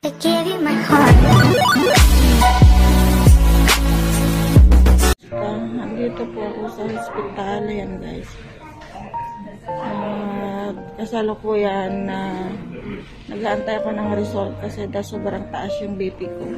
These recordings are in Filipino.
I gave you my heart. Nandito po ako sa hospital. Ayan guys. Kasalukuyan na nag-aantay ako ng result kasi sobrang taas yung BP ko.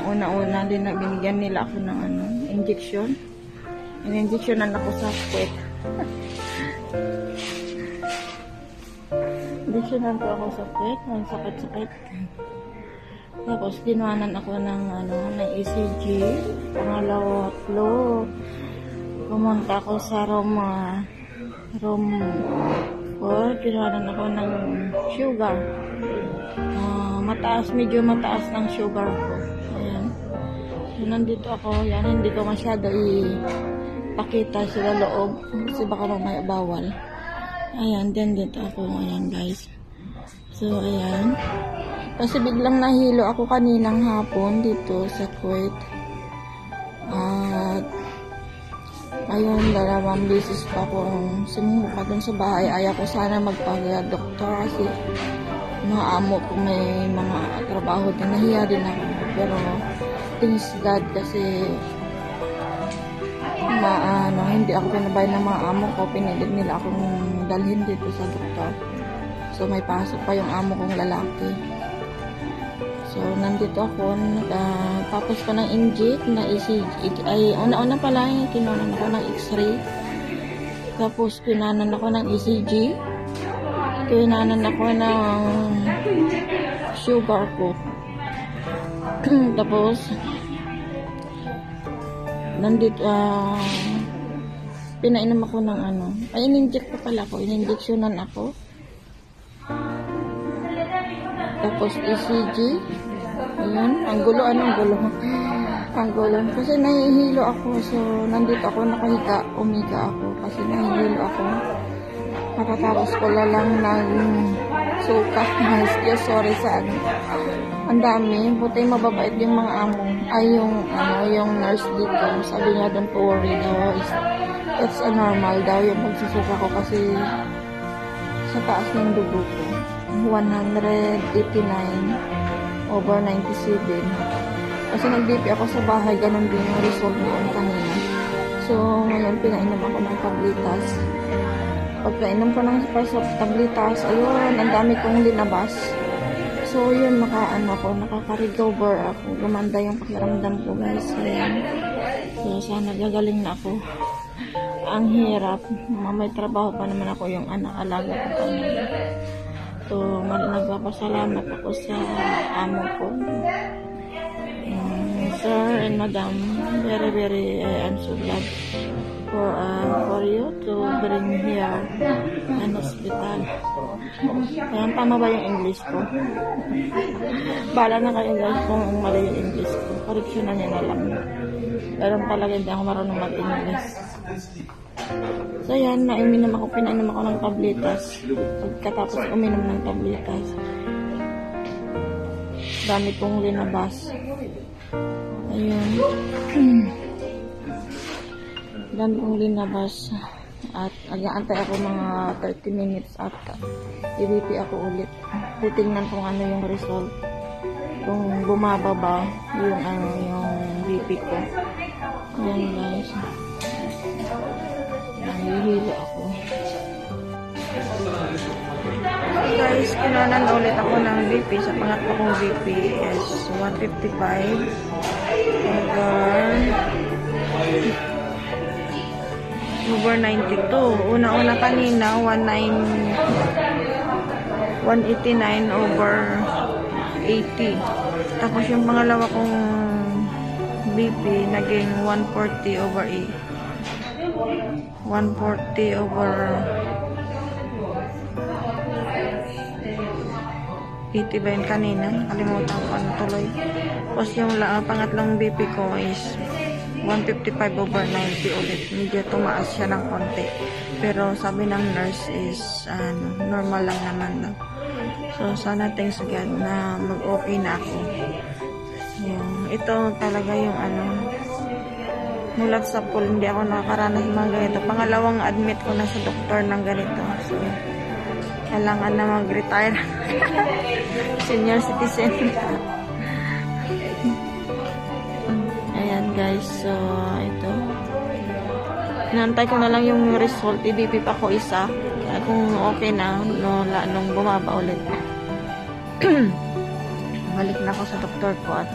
Una-una din binigyan nila ako ng injection. In-injectionan ako sa puwet. Injectionan ko ako sa puwet. Ang sakit-sakit. Tapos ginawanan ako ng ECG. Pangalawa flow. Pumunta ako sa room 4. Ginawanan ako ng sugar. Medyo mataas ng sugar ko. Ayan. So, nandito ako. Yan, hindi ko masyado ipakita sila loob. Kasi baka mamaya bawal. Ayan, dito ako. Ayan, guys. So, ayan. Kasi biglang nahilo ako kaninang hapon dito sa Kuwait. At ayun, 2 beses pa akong sumuka dun sa bahay. Ayaw ko sana magpag-doktor kasi mga amo ko may mga trabaho din. Nahiya din ako. Pero thanks God kasi hindi ako pinabay ng mga amo ko. Pinilit nila akong dalhin dito sa doktor. So may pasok pa yung amo kong lalaki. So nandito ako. Tapos ko ng inject na ECG. Ay una-una pala kinunan ako ng x-ray. Tapos kinanan ako ng ECG. Kinanan ako ng sugar ko. Tapos nandito pinainom ako ng in-inject pa pala ako. In-injectionan ako. Tapos ECG. Ayan, ang gulo. Ang gulo. Kasi nahihilo ako. So nandito ako nakahiga. Umiga ako kasi nahihilo ako. Nakatapos ko lang ng suka. Sorry sa ang dami. Buti mababait yung mga amo. Ay, yung nurse dito. Sabi niya, don't worry daw. It's a normal daw yung pagsusuka ko kasi sa taas ng dugo ko. 189/97. Kasi nag-BP ako sa bahay. Ganun din yung result noon kanina. So, ngayon pinainom ako ng tablitas. Pagkainom ko ng tablitas, ayun, ang dami kong linabas. So, yun, nakaka-recover ako. Gumanda yung pakiramdam ko, guys. Ayan. So, sana gagaling na ako. Ang hirap. May trabaho pa naman ako yung anak-alaga ko kanina. So, nagpapasalamat ako sa amo ko. Sir and Madam, very, I'm so glad for you to bring here an hospital. Ayan, tama ba yung English ko? Bala na kayo guys kung mali yung English ko. Correctionan niya na lang. Pero talaga hindi ako marunong mag-English. So yan, pinainom ako ng tablitas. Pagkatapos uminom ng tablitas, dami kong linabas. Ayun. Dami kong linabas. Atag-aantay ako mga 30 minutes at i-BP ako ulit. Titingnan kung ano yung result. Kung bumaba ba yung BP ko. Ayan guys. Nahihilo ako. Guys, kinanan na ulit ako ng BP. Sa pangatlo kong BP is 155 over 92. Una-una kanina 189/80. Tapos yung pangalawa kong BP naging 140/8. 140/80 ba yun kanina? Kalimutan ko tuloy. Tapos yung pangatlong BP ko is 155/90 ulit. Medyo tumaas siya ng konti. Pero sabi ng nurse is normal lang naman daw. So sana thanks God na mag-okay na ako. Ito talaga yung mulat sa pool, hindi ako nakakaranas ng mga ganito. Pangalawang admit ko na sa doktor ng ganito. So Kailangan na mag-retire. Senior citizen. Ayan guys, so ito. Inantay ko na lang yung result. I-BP pa ko isa. Kung okay na, nung bumaba ulit. Balik na ako sa doktor ko at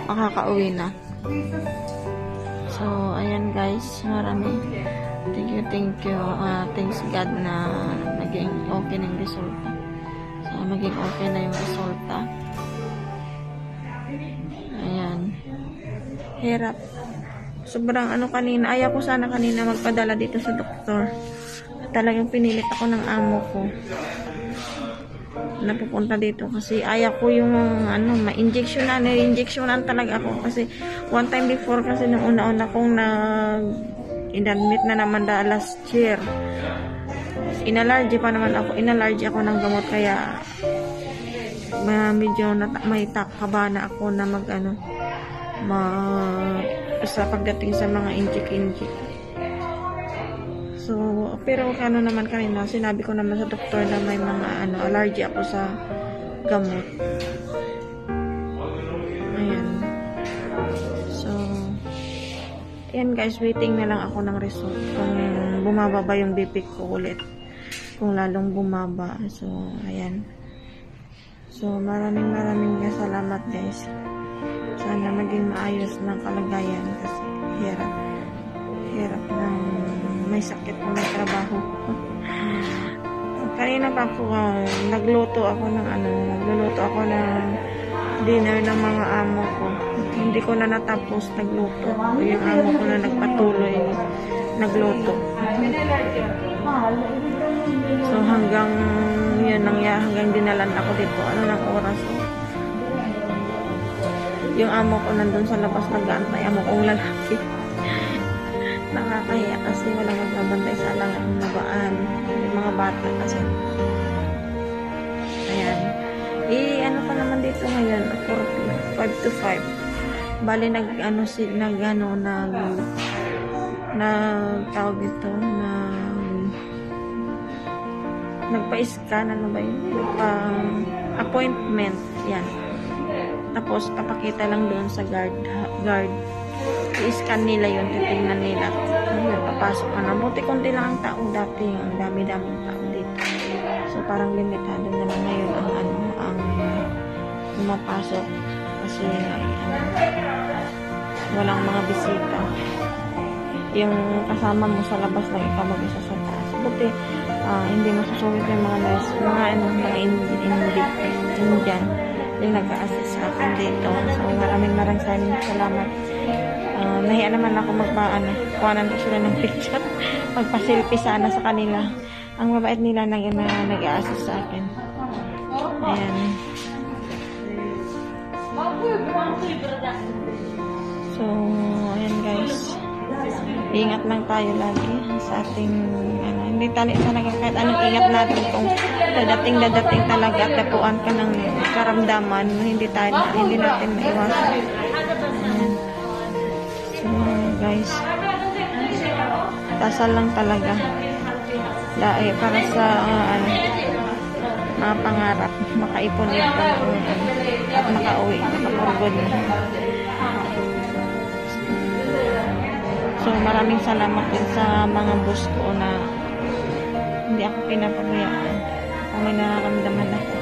makakauwi na. So, ayan guys, marami. Thank you. Thanks God na naging okay na yung resulta. So, maging okay na yung resulta. Ayan. Hirap. Sobrang kanina. Ayaw ko sana kanina magpadala dito sa doktor. Talagang pinilit ako ng amo ko na pupunta dito kasi ayaw ko yung ma-injectionan. Na-injectionan talaga ako kasi one time before kasi nung una-una kong in-admit na naman last year. Inallergy pa naman ako. Inallergy ako ng gamot kaya medyo may takaba na ako na sa pagdating sa mga inject. So, pero naman kanina, sinabi ko naman sa doktor na may mga allergy ako sa gamot. Ayan. So, ayan guys, waiting na lang ako ng result. Kung bumaba ba yung BP ko ulit. Kung lalong bumaba. So, ayan. So, maraming salamat guys. Sana maging maayos ng kalagayan kasi hirap ng may sakit na may trabaho. Kanina pa ako nagluluto ako ng dinner ng mga amo ko. Hindi ko na natapos nagluto. Yung amo ko na nagpatuloy nagluto. So hanggang dinalan ako dito. Ng oras? Yung amo ko nandun sa labas nag-aantay. Amo kong lalaki. Nakakahiya kasi walang magbabantay sa alangan ng mabaan. Yung mga bata kasi. Ayan. Pa naman dito ngayon, 5 to 5. Bali tawag dito, nagpa-scan, appointment. Yan. Tapos, papakita lang doon sa guard. I-scan nila yun, titingnan nila. Papasok ka na. Buti konti lang ang tao dati. Ang dami-daming tao dito. So, parang limitado na lang ngayon ang pumapasok. Kasi, walang mga bisita. Yung kasama mo sa labas lang, ikaw mag-isa sa taas. Buti, hindi masusulit yung mga nurse, mga Indian. Yung nag-a-assist sa akin dito. So, maraming salamat. Nahiya naman ako kuhanan ko sila ng picture. Magpa-selfie sana sa kanila. Ang mabait nila na nag-a-assist sa akin. Ayan. So, ayan guys. Ingat lang tayo lagi sa ating hindi sana kahit anong ingat natin kung dadating talaga at tapuan ka ng karamdaman, hindi natin maiwasan. Ayan. So guys, dasal lang talaga para sa mga pangarap, makaipon-ipon at makauwi, makapurgod na. So, maraming salamat din sa mga boss ko na hindi ako pinapabayaan kung may nararamdaman ako.